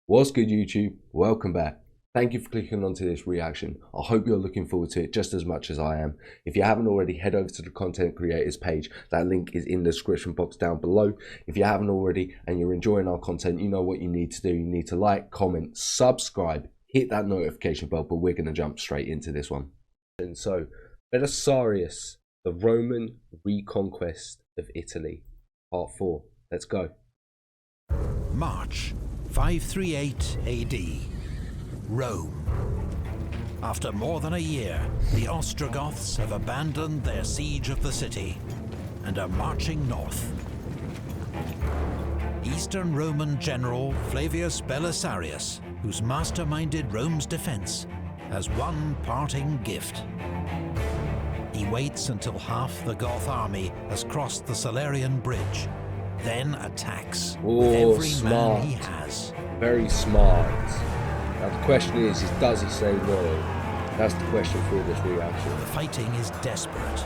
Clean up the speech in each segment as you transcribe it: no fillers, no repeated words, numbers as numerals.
What's good, YouTube? Welcome back. Thank you for clicking onto this reaction. I hope you're looking forward to it just as much as I am. If you haven't already, head over to the content creators page. That link is in the description box down below. If you haven't already and you're enjoying our content, you know what you need to do. You need to like, comment, subscribe, hit that notification bell, but we're going to jump straight into this one. And so, Belisarius, the Roman Reconquest of Italy, part 4. Let's go. March 538 AD, Rome. After more than a year, the Ostrogoths have abandoned their siege of the city and are marching north. Eastern Roman general Flavius Belisarius, who's masterminded Rome's defense, has one parting gift. He waits until half the Goth army has crossed the Salarian bridge, then attacks with every man he has. Very smart. Now the question is does he say no? That's the question for this reaction. The fighting is desperate.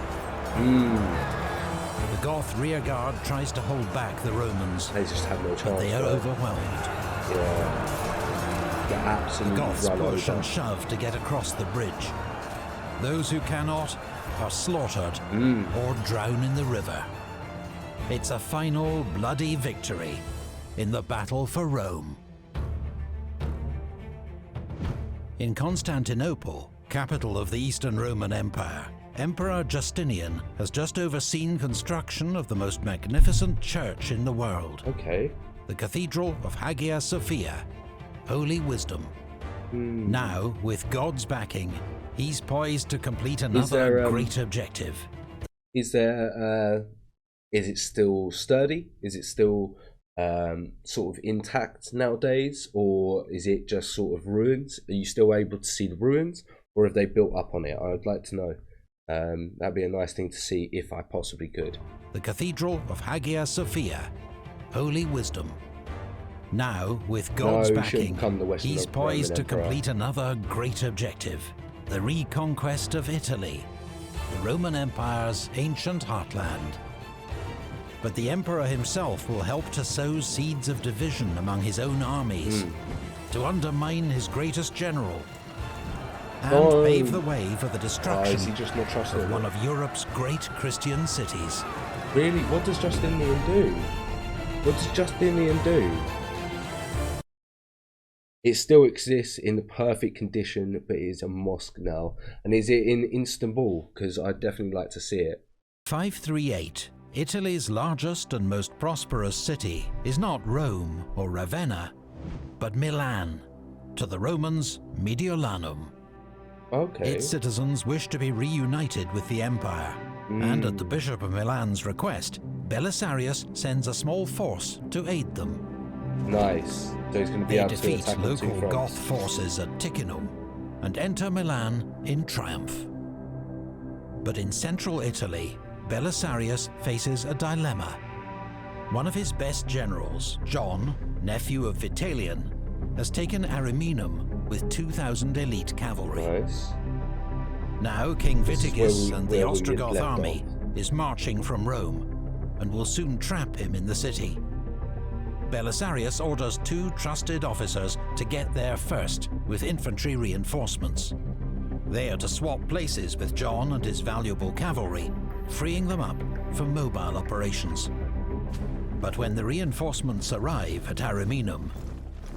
The Goth rearguard tries to hold back the Romans. They just have no chance. But they are overwhelmed. Yeah. They're absolutely the Goths push over. And shove to get across the bridge. Those who cannot are slaughtered or drown in the river. It's a final bloody victory in the battle for Rome. In Constantinople, capital of the Eastern Roman Empire, Emperor Justinian has just overseen construction of the most magnificent church in the world. Okay. The Cathedral of Hagia Sophia, Holy Wisdom. Now, with God's backing, he's poised to complete another great objective. Is it still sturdy? Is it still sort of intact nowadays, or is it just sort of ruins? Are you still able to see the ruins, or have they built up on it? I'd like to know. That'd be a nice thing to see if I possibly could. The Cathedral of Hagia Sophia, Holy Wisdom. Now, with God's backing, he's poised to complete another great objective: the reconquest of Italy, the Roman Empire's ancient heartland. But the emperor himself will help to sow seeds of division among his own armies, to undermine his greatest general, and pave the way for the destruction of one of Europe's great Christian cities. Really? What does Justinian do? What does Justinian do? It still exists in the perfect condition, but it is a mosque now. And is it in Istanbul? Because I'd definitely like to see it. 538. Italy's largest and most prosperous city is not Rome or Ravenna, but Milan, to the Romans Mediolanum. Okay. Its citizens wish to be reunited with the empire, and at the Bishop of Milan's request, Belisarius sends a small force to aid them. Nice. So he's going to be able to defeat attack local Goth forces at Ticinum and enter Milan in triumph. But in central Italy, Belisarius faces a dilemma. One of his best generals, John, nephew of Vitalian, has taken Ariminum with 2,000 elite cavalry. Nice. Now King Vitiges and the Ostrogoth army is marching from Rome and will soon trap him in the city. Belisarius orders 2 trusted officers to get there first with infantry reinforcements. They are to swap places with John and his valuable cavalry, freeing them up for mobile operations. But when the reinforcements arrive at Ariminum,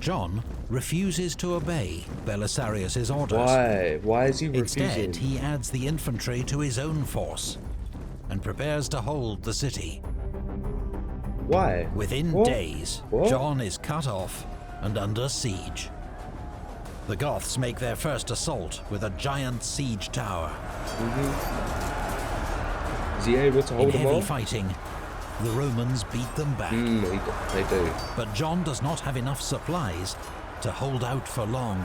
John refuses to obey Belisarius's orders. Why? Why is he refusing? Instead, he adds the infantry to his own force and prepares to hold the city. Why? Within days, John is cut off and under siege. The Goths make their first assault with a giant siege tower. Is he able to hold them off? In heavy fighting, the Romans beat them back. They do. But John does not have enough supplies to hold out for long.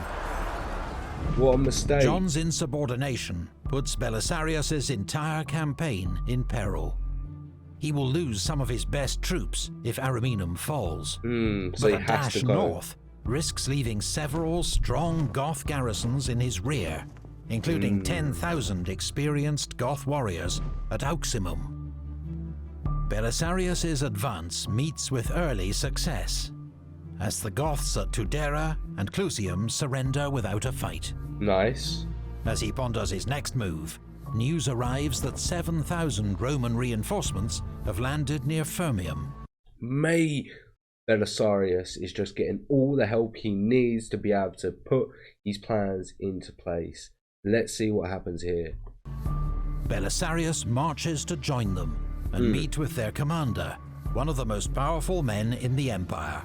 What a mistake. John's insubordination puts Belisarius's entire campaign in peril. He will lose some of his best troops if Ariminum falls. So he but a has dash to go north risks leaving several strong Goth garrisons in his rear, including 10,000 experienced Goth warriors at Auximum. Belisarius's advance meets with early success, as the Goths at Tudera and Clusium surrender without a fight. Nice. As he ponders his next move, news arrives that 7,000 Roman reinforcements have landed near Firmium. Belisarius is just getting all the help he needs to be able to put his plans into place. Let's see what happens here. Belisarius marches to join them and meet with their commander, one of the most powerful men in the empire,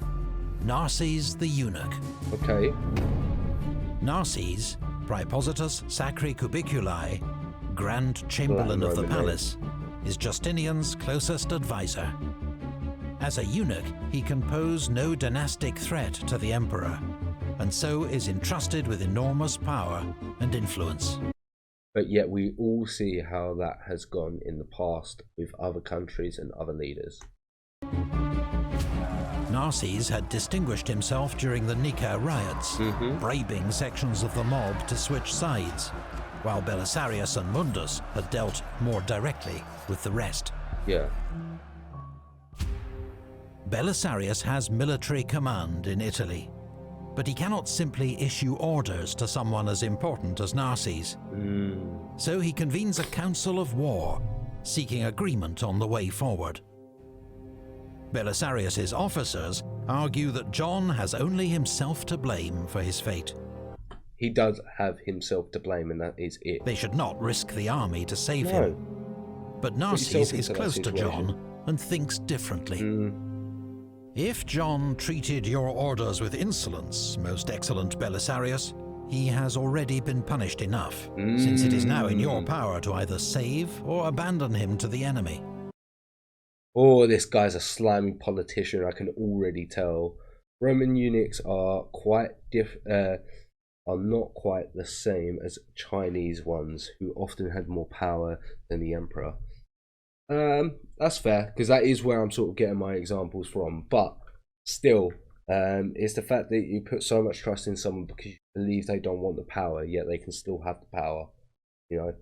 Narses the eunuch. Okay. Narses, Praepositus Sacri Cubiculi, Grand Chamberlain of the Palace, is Justinian's closest advisor. As a eunuch, he can pose no dynastic threat to the emperor, and so is entrusted with enormous power and influence. But yet we all see how that has gone in the past with other countries and other leaders. Narses had distinguished himself during the Nika riots, bribing sections of the mob to switch sides, while Belisarius and Mundus had dealt more directly with the rest. Yeah. Belisarius has military command in Italy, but he cannot simply issue orders to someone as important as Narses. So he convenes a council of war, seeking agreement on the way forward. Belisarius's officers argue that John has only himself to blame for his fate. He does have himself to blame, and that is it. They should not risk the army to save him. But Narses is close to John and thinks differently. If John treated your orders with insolence, most excellent Belisarius, he has already been punished enough, since it is now in your power to either save or abandon him to the enemy. Oh, this guy's a slimy politician, I can already tell. Roman eunuchs are not quite the same as Chinese ones, who often had more power than the emperor. That's fair, because that is where I'm sort of getting my examples from. But still, it's the fact that you put so much trust in someone because you believe they don't want the power, yet they can still have the power. You know,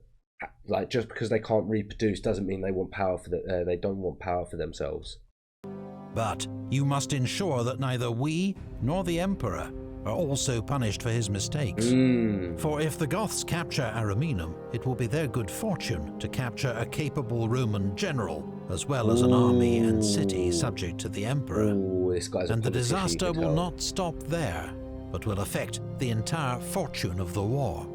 like, just because they can't reproduce doesn't mean they want power for they don't want power for themselves. But you must ensure that neither we nor the emperor are also punished for his mistakes. For if the Goths capture Ariminum, it will be their good fortune to capture a capable Roman general, as well as an army and city subject to the emperor. And the disaster will not stop there, but will affect the entire fortune of the war.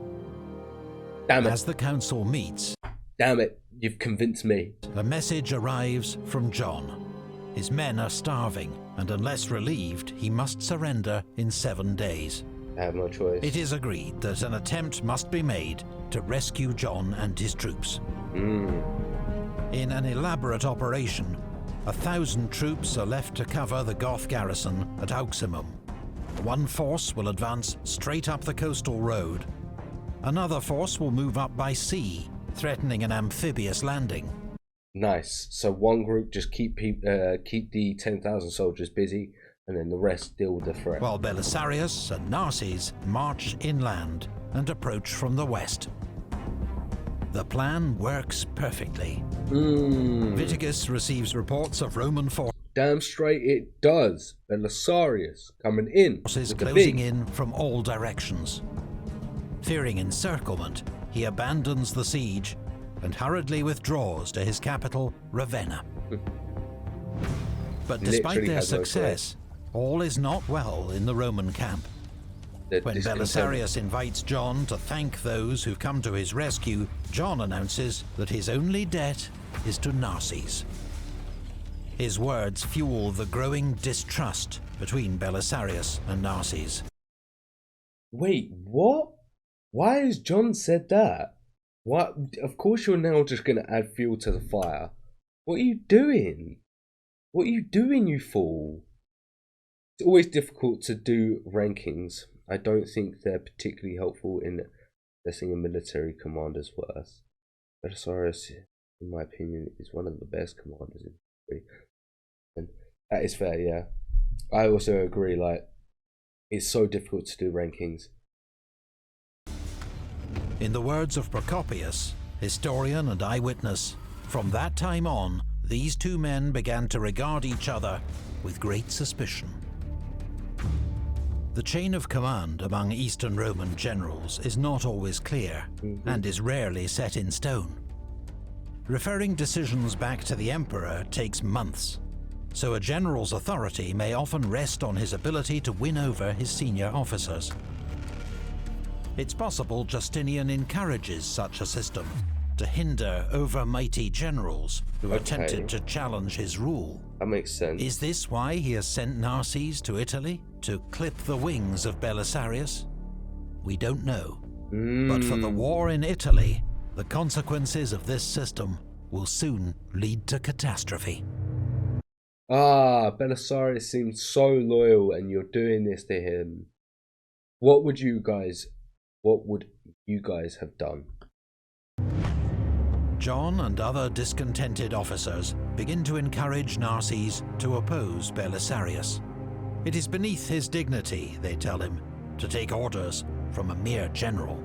Damn it. As the council meets, damn it, you've convinced me. A message arrives from John. His men are starving, and unless relieved, he must surrender in 7 days. I have no choice. It is agreed that an attempt must be made to rescue John and his troops. In an elaborate operation, 1,000 troops are left to cover the Goth garrison at Auximum. One force will advance straight up the coastal road. Another force will move up by sea, threatening an amphibious landing. Nice. So one group just keep the 10,000 soldiers busy, and then the rest deal with the threat. While Belisarius and Narses march inland and approach from the west. The plan works perfectly. Viticus receives reports of Roman forces. Damn straight it does. Belisarius coming in. Forces closing in from all directions. Fearing encirclement, he abandons the siege and hurriedly withdraws to his capital, Ravenna. But despite their success, all is not well in the Roman camp. When Belisarius invites John to thank those who've come to his rescue, John announces that his only debt is to Narses. His words fuel the growing distrust between Belisarius and Narses. Wait, what? Why has John said that? What? Of course you're now just going to add fuel to the fire. What are you doing? What are you doing, you fool? It's always difficult to do rankings. I don't think they're particularly helpful in assessing a military commander's worth. Belisarius, in my opinion, is one of the best commanders in history. And that is fair, yeah. I also agree, like, it's so difficult to do rankings. In the words of Procopius, historian and eyewitness, from that time on, these two men began to regard each other with great suspicion. The chain of command among Eastern Roman generals is not always clear and is rarely set in stone. Referring decisions back to the emperor takes months, so a general's authority may often rest on his ability to win over his senior officers. It's possible Justinian encourages such a system to hinder overmighty generals who attempted to challenge his rule. That makes sense. Is this why he has sent Narses to Italy, to clip the wings of Belisarius? We don't know. But for the war in Italy, the consequences of this system will soon lead to catastrophe. Belisarius seems so loyal and you're doing this to him. What would you guys have done? John and other discontented officers begin to encourage Narses to oppose Belisarius. It is beneath his dignity, they tell him, to take orders from a mere general.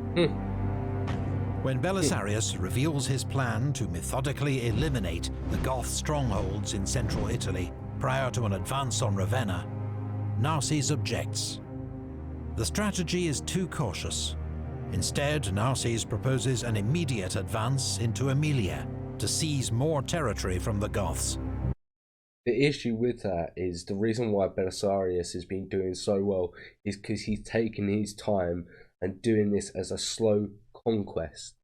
When Belisarius reveals his plan to methodically eliminate the Goth strongholds in central Italy prior to an advance on Ravenna, Narses objects. The strategy is too cautious. Instead, Narses proposes an immediate advance into Aemilia to seize more territory from the Goths. The issue with that is the reason why Belisarius has been doing so well is because he's taken his time and doing this as a slow conquest.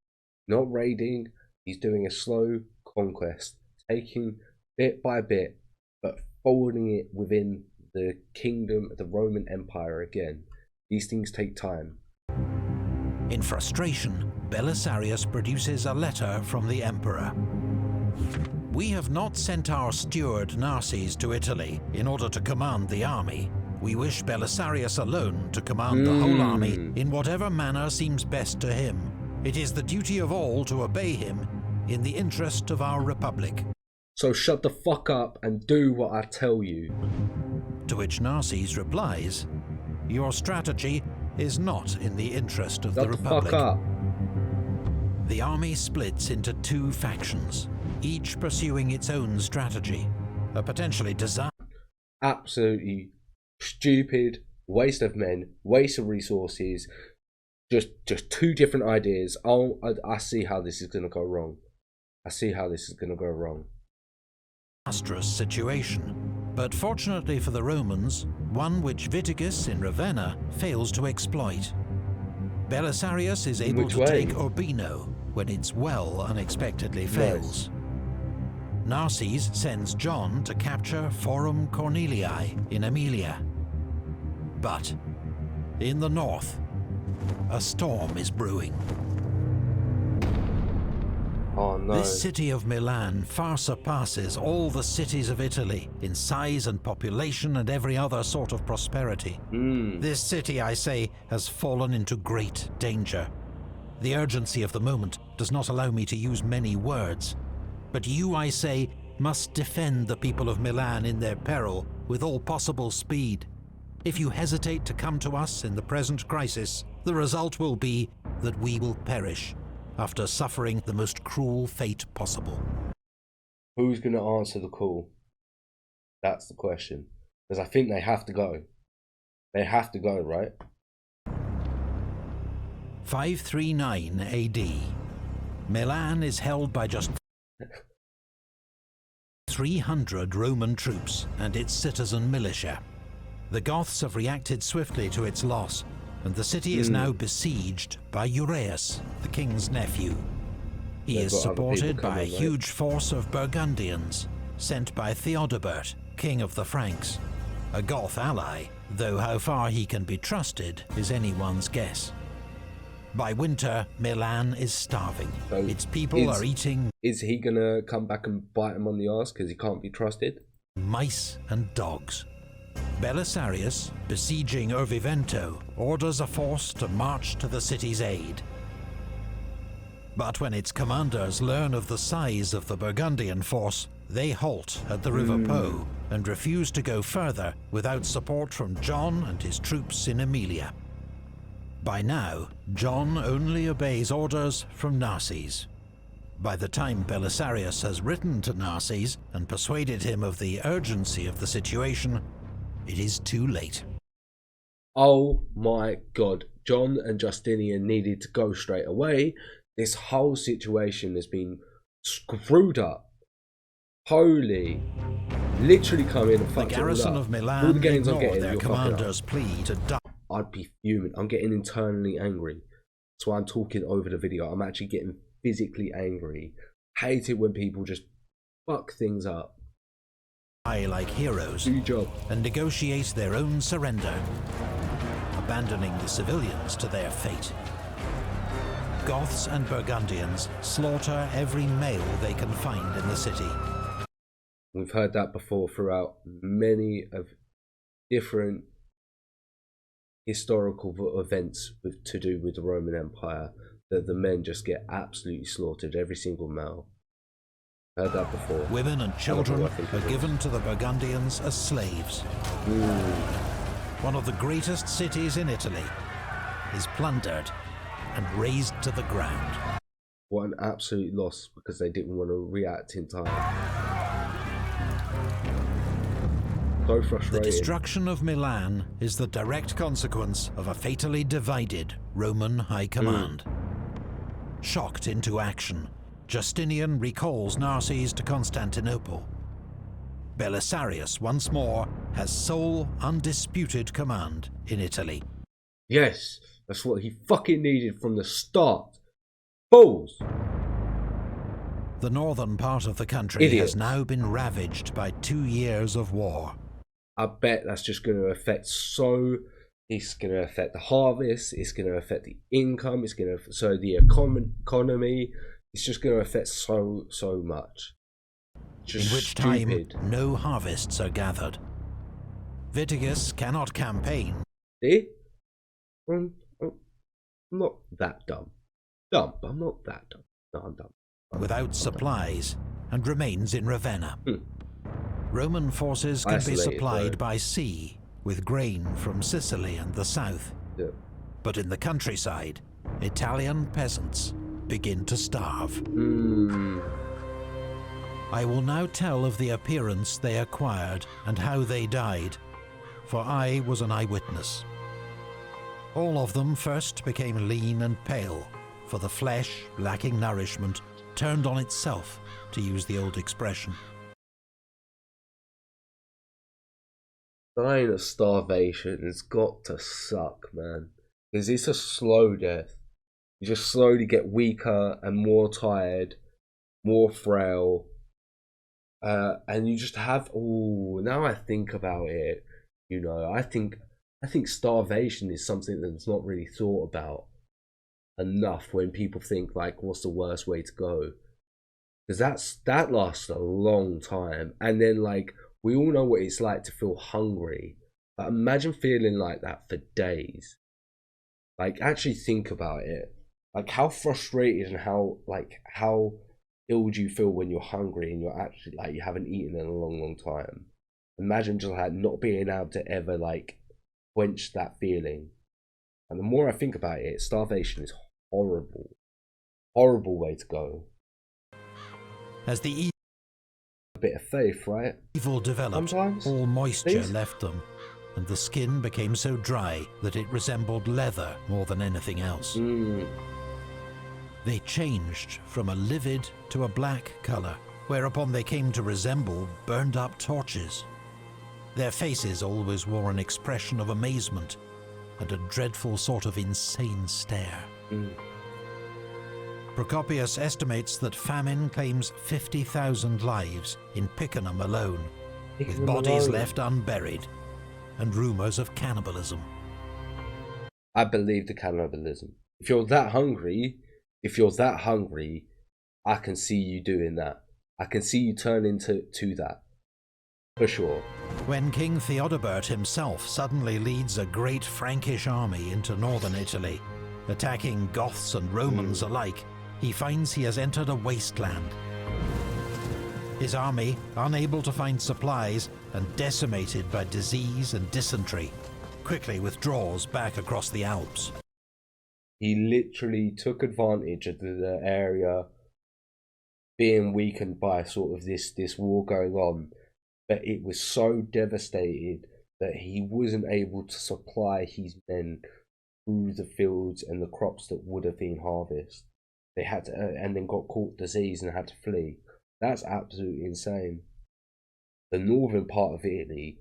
Not raiding, he's doing a slow conquest, taking bit by bit, but folding it within the kingdom, the Roman Empire again. These things take time. In frustration, Belisarius produces a letter from the emperor. We have not sent our steward Narses to Italy in order to command the army. We wish Belisarius alone to command the whole army in whatever manner seems best to him. It is the duty of all to obey him in the interest of our republic. So shut the fuck up and do what I tell you. To which Narses replies, your strategy is not in the interest of the republic. Fuck up. The army splits into two factions, each pursuing its own strategy, a potentially absolutely stupid waste of men, waste of resources, just two different ideas. I see how this is going to go wrong. Disastrous situation, but fortunately for the Romans, one which Witigis in Ravenna fails to exploit. Belisarius is able to take Urbino when its well unexpectedly fails. Narses sends John to capture Forum Cornelii in Aemilia. But in the north, a storm is brewing. Oh no. This city of Milan far surpasses all the cities of Italy in size and population and every other sort of prosperity. This city, I say, has fallen into great danger. The urgency of the moment does not allow me to use many words. But you, I say, must defend the people of Milan in their peril with all possible speed. If you hesitate to come to us in the present crisis, the result will be that we will perish after suffering the most cruel fate possible. Who's going to answer the call? That's the question. Because I think they have to go. They have to go, right? 539 AD. Milan is held by just 300 Roman troops and its citizen militia. The Goths have reacted swiftly to its loss, and the city is now besieged by Uraeus, the king's nephew. He is supported by a huge force of Burgundians, sent by Theodebert, king of the Franks, a Goth ally, though how far he can be trusted is anyone's guess. By winter, Milan is starving. So its people are eating... Is he gonna come back and bite him on the arse because he can't be trusted? ...mice and dogs. Belisarius, besieging Urvivento, orders a force to march to the city's aid. But when its commanders learn of the size of the Burgundian force, they halt at the River Po and refuse to go further without support from John and his troops in Aemilia. By now, John only obeys orders from Narses. By the time Belisarius has written to Narses and persuaded him of the urgency of the situation, it is too late. Oh my god, John and Justinian needed to go straight away. This whole situation has been screwed up. Holy, literally come in and fuck the garrison of Milan all the gains I'm getting, their commander's plea to die. I'd be fuming. I'm getting internally angry. That's why I'm talking over the video. I'm actually getting physically angry. Hate it when people just fuck things up. Like heroes, do your job, and negotiate their own surrender, abandoning the civilians to their fate. Goths and Burgundians slaughter every male they can find in the city. We've heard that before throughout many of different historical events to do with the Roman Empire, that the men just get absolutely slaughtered, every single male. Heard that before. Women and children are given to the Burgundians as slaves. One of the greatest cities in Italy is plundered and razed to the ground. What an absolute loss, because they didn't want to react in time. So frustrating. The destruction of Milan is the direct consequence of a fatally divided Roman high command. Shocked into action, Justinian recalls Narses to Constantinople. Belisarius once more has sole, undisputed command in Italy. Yes, that's what he fucking needed from the start. Fools! The northern part of the country has now been ravaged by 2 years of war. I bet that's just going to affect it's going to affect the harvest, it's going to affect the income, it's going to, the economy, it's just going to affect so much. Just in which time no harvests are gathered. Vitiges cannot campaign. See? I'm not that dumb. But I'm not that dumb. No, I'm dumb. Without supplies, and remains in Ravenna. Roman forces can be supplied by sea with grain from Sicily and the south. But in the countryside, Italian peasants begin to starve. I will now tell of the appearance they acquired and how they died, for I was an eyewitness. All of them first became lean and pale, for the flesh, lacking nourishment, turned on itself, to use the old expression. Dying of starvation has got to suck, man. Because it's a slow death. You just slowly get weaker and more tired, more frail. And you just have, now I think about it, you know, I think starvation is something that's not really thought about enough when people think, like, what's the worst way to go? Because that lasts a long time. And then, like, we all know what it's like to feel hungry. But imagine feeling like that for days. Like, actually think about it. Like, how frustrated and how ill do you feel when you're hungry and you're actually, like, you haven't eaten in a long time. Imagine just, like, not being able to ever, like, quench that feeling. And the more I think about it, starvation is horrible. Horrible way to go. As the bit of faith, right? Evil developed, sometimes all moisture left them, and the skin became so dry that it resembled leather more than anything else. They changed from a livid to a black colour, whereupon they came to resemble burned up torches. Their faces always wore an expression of amazement and a dreadful sort of insane stare. Procopius estimates that famine claims 50,000 lives in Picenum alone, with bodies left unburied, and rumours of cannibalism. I believe the cannibalism. If you're that hungry, I can see you doing that. I can see you turn into that, for sure. When King Theodebert himself suddenly leads a great Frankish army into northern Italy, attacking Goths and Romans alike, he finds he has entered a wasteland. His army, unable to find supplies and decimated by disease and dysentery, quickly withdraws back across the Alps. He literally took advantage of the area being weakened by sort of this war going on, but it was so devastated that he wasn't able to supply his men through the fields and the crops that would have been harvested. They had to, and then got caught disease and had to flee. That's absolutely insane. The northern part of Italy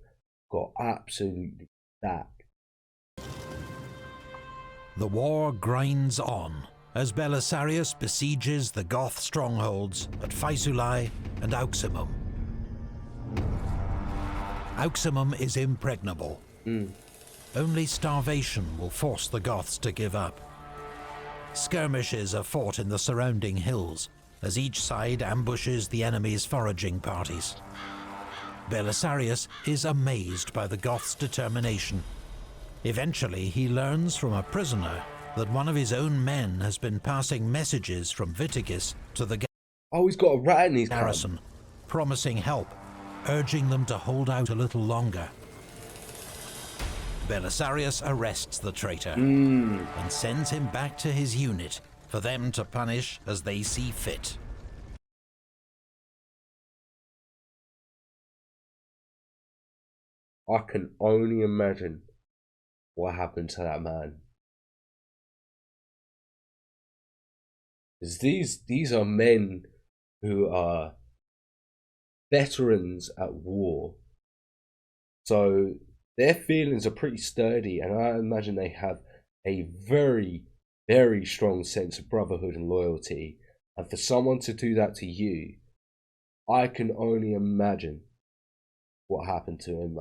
got absolutely sacked. The war grinds on as Belisarius besieges the Goth strongholds at Faesulae and Auximum. Auximum is impregnable. Only starvation will force the Goths to give up. Skirmishes are fought in the surrounding hills as each side ambushes the enemy's foraging parties. Belisarius is amazed by the Goths' determination. Eventually, he learns from a prisoner that one of his own men has been passing messages from Vitiges to the he's got a rat in his garrison, promising help, urging them to hold out a little longer. Belisarius arrests the traitor and sends him back to his unit for them to punish as they see fit. I can only imagine what happened to that man. Because these are men who are veterans at war. So their feelings are pretty sturdy, and I imagine they have a very, very strong sense of brotherhood and loyalty. And for someone to do that to you, I can only imagine what happened to him.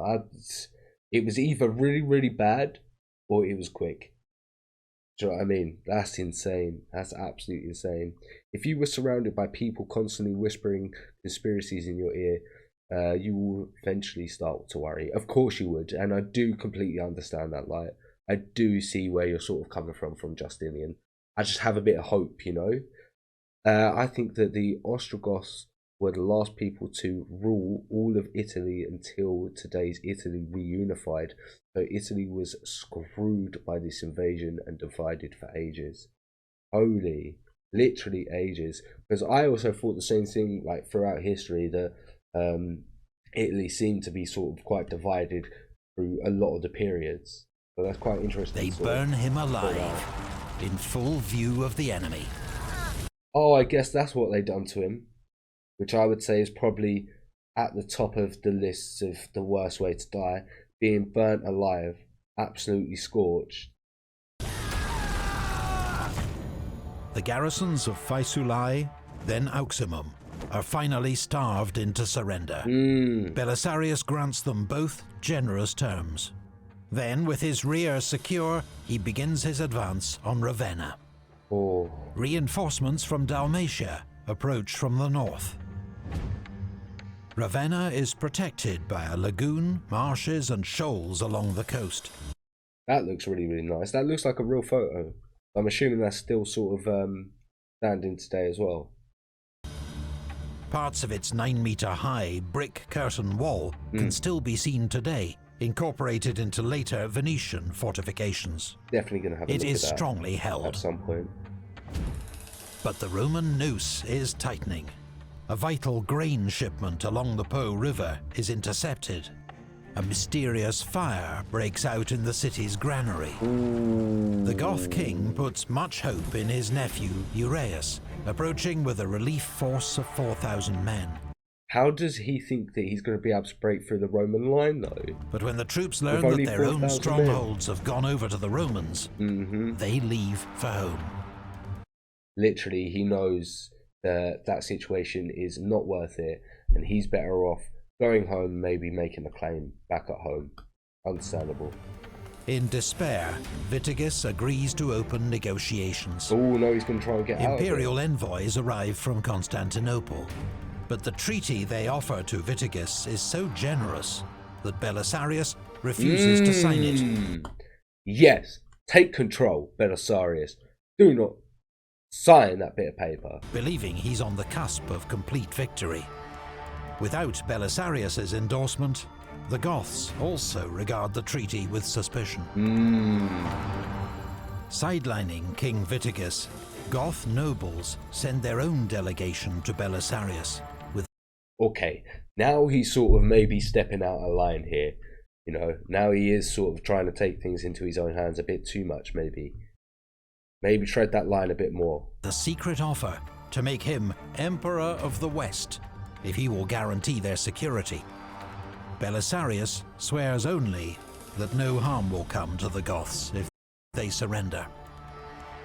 It was either really, really bad or it was quick. Do you know what I mean? That's insane. That's absolutely insane. If you were surrounded by people constantly whispering conspiracies in your ear, you will eventually start to worry. Of course you would, and I do completely understand that. Like, I do see where you're sort of coming from Justinian. I just have a bit of hope, you know. I think that the Ostrogoths were the last people to rule all of Italy until today's Italy reunified. So Italy was screwed by this invasion and divided for ages. Literally ages. Because I also thought the same thing, like throughout history, that Italy seemed to be sort of quite divided through a lot of the periods. So that's quite interesting. They burn him alive in full view of the enemy. Oh, I guess that's what they done to him, which I would say is probably at the top of the list of the worst way to die, being burnt alive, absolutely scorched. The garrisons of Faesulae, then Auximum, are finally starved into surrender. Belisarius grants them both generous terms. Then, with his rear secure, he begins his advance on Ravenna. Reinforcements from Dalmatia approach from the north. Ravenna is protected by a lagoon, marshes and shoals along the coast. That looks really, really nice. That looks like a real photo. I'm assuming that's still sort of standing today as well. Parts of its 9-meter-high brick curtain wall can still be seen today, incorporated into later Venetian fortifications. Definitely going to have a look at that. It is strongly held at some point. But the Roman noose is tightening. A vital grain shipment along the Po River is intercepted. A mysterious fire breaks out in the city's granary. The Goth king puts much hope in his nephew, Uraeus, approaching with a relief force of 4,000 men. How does he think that he's going to be able to break through the Roman line, though? But when the troops learn that their own strongholds have gone over to the Romans, they leave for home. Literally, he knows that that situation is not worth it, and he's better off going home, maybe making a claim back at home. Understandable. In despair, Vitiges agrees to open negotiations. Oh no, he's going to try and get out. Imperial envoys arrive from Constantinople, but the treaty they offer to Vitiges is so generous that Belisarius refuses to sign it. Yes, take control, Belisarius. Do not sign that bit of paper. Believing he's on the cusp of complete victory. Without Belisarius's endorsement, the Goths also regard the treaty with suspicion. Sidelining King Vitiges, Goth nobles send their own delegation to Belisarius with... Okay, now he's sort of maybe stepping out of line here. You know, now he is sort of trying to take things into his own hands a bit too much, maybe. Maybe tread that line a bit more. The secret offer to make him Emperor of the West, if he will guarantee their security. Belisarius swears only that no harm will come to the Goths if they surrender.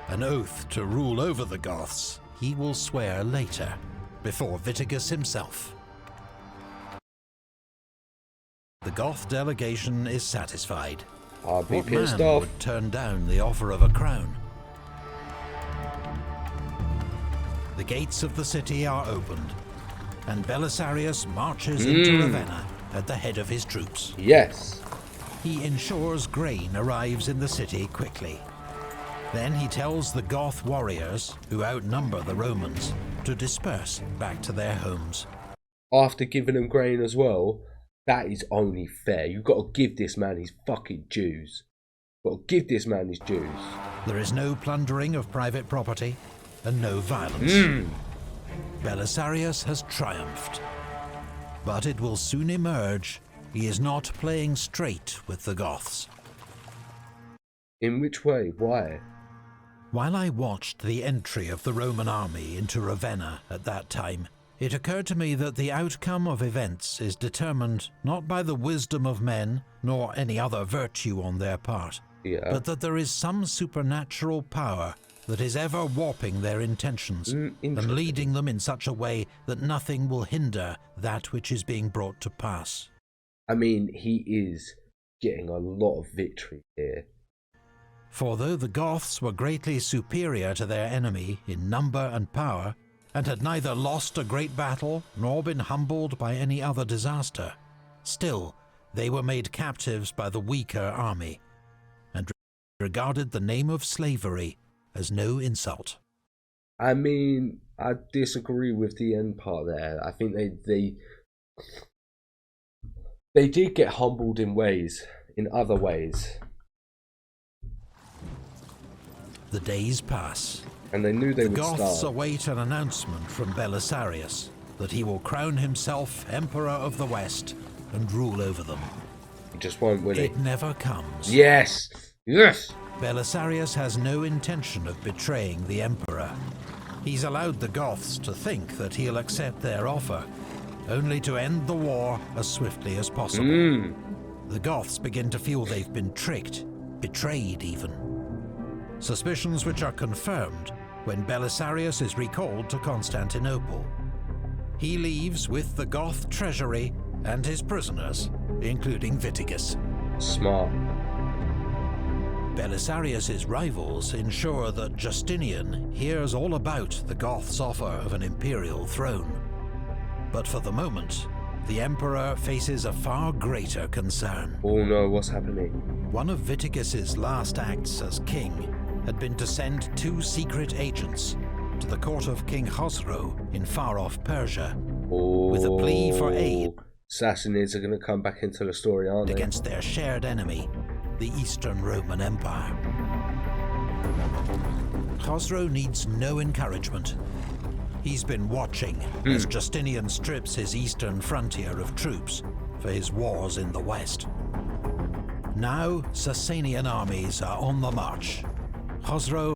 An oath to rule over the Goths he will swear later, before Witigis himself. The Goth delegation is satisfied. I'll be pissed off. What man would turn down the offer of a crown? The gates of the city are opened, and Belisarius marches into Ravenna at the head of his troops. Yes. He ensures grain arrives in the city quickly. Then he tells the Goth warriors, who outnumber the Romans, to disperse back to their homes. After giving them grain as well, that is only fair. You've got to give this man his fucking dues. Got to give this man his dues. There is no plundering of private property and no violence. Belisarius has triumphed. But it will soon emerge he is not playing straight with the Goths. In which way? Why? While I watched the entry of the Roman army into Ravenna at that time, it occurred to me that the outcome of events is determined not by the wisdom of men, nor any other virtue on their part, but that there is some supernatural power that is ever warping their intentions and leading them in such a way that nothing will hinder that which is being brought to pass. I mean, he is getting a lot of victory here. For though the Goths were greatly superior to their enemy in number and power, and had neither lost a great battle nor been humbled by any other disaster, still they were made captives by the weaker army, and regarded the name of slavery as no insult. I mean, I disagree with the end part there. I think they did get humbled in other ways. The days pass. And they knew they would start. The Goths start. await an announcement from Belisarius that he will crown himself Emperor of the West and rule over them. He just won't, will he? It never comes. Yes! Yes! Belisarius has no intention of betraying the Emperor. He's allowed the Goths to think that he'll accept their offer, only to end the war as swiftly as possible. The Goths begin to feel they've been tricked, betrayed even. Suspicions which are confirmed when Belisarius is recalled to Constantinople. He leaves with the Goth treasury and his prisoners, including Witigis. Smart. Belisarius's rivals ensure that Justinian hears all about the Goths' offer of an imperial throne. But for the moment, the Emperor faces a far greater concern. Oh no, what's happening? One of Witigis's last acts as king had been to send 2 secret agents to the court of King Khosrow in far-off Persia with a plea for aid. Sassanids are going to come back into the story, aren't they? Against their shared enemy, the Eastern Roman Empire. Khosrow needs no encouragement. He's been watching as Justinian strips his eastern frontier of troops for his wars in the west. Now Sasanian armies are on the march. Khosrow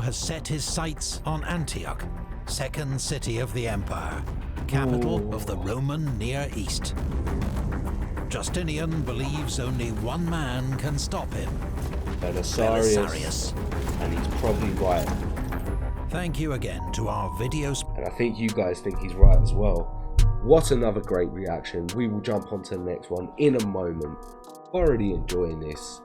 has set his sights on Antioch, second city of the empire, capital of the Roman Near East. Justinian believes only one man can stop him, Belisarius. And he's probably right. Thank you again to our videos. And I think you guys think he's right as well. What another great reaction. We will jump on to the next one in a moment. Already enjoying this.